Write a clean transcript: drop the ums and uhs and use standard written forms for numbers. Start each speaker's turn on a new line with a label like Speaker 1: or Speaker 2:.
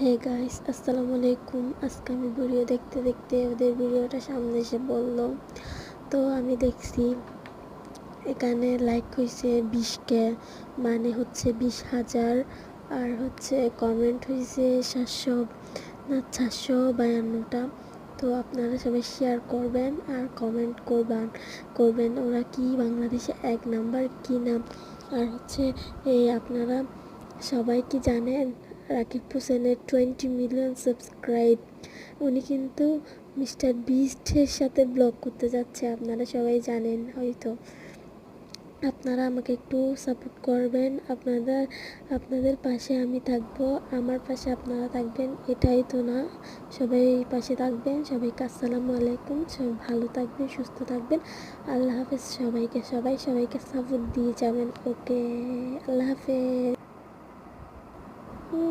Speaker 1: Hey guys, আসসালামু আলাইকুম। আজকে আমি ভিডিও দেখতে দেখতে ওদের ভিডিওটা সামনে এসে বললো, তো আমি দেখছি এখানে লাইক হয়েছে 20কে, মানে হচ্ছে 20,000, আর হচ্ছে কমেন্ট হয়েছে 752টা। তো আপনারা সবাই শেয়ার করবেন আর কমেন্ট করবেন ওরা কি বাংলাদেশে 1 নাম্বার কি না। আর হচ্ছে আপনারা সবাই কি জানেন, রাকিব হোসেনের 20 মিলিয়ন সাবস্ক্রাইব। উনি কিন্তু মিস্টার বিস্টের সাথে ব্লগ করতে যাচ্ছে, আপনারা সবাই জানেন হয়তো। আপনারা আমাকে একটু সাপোর্ট করবেন, আপনাদের পাশে আমি থাকবো, আমার পাশে আপনারা থাকবেন, এটাই তো না? সবাই পাশে থাকবেন। সবাইকে আসসালামু আলাইকুম। সবাই ভালো থাকবেন, সুস্থ থাকবেন। আল্লাহ হাফেজ। সবাইকে সাপোর্ট দিয়ে যাবেন। ওকে, আল্লাহ হাফেজ।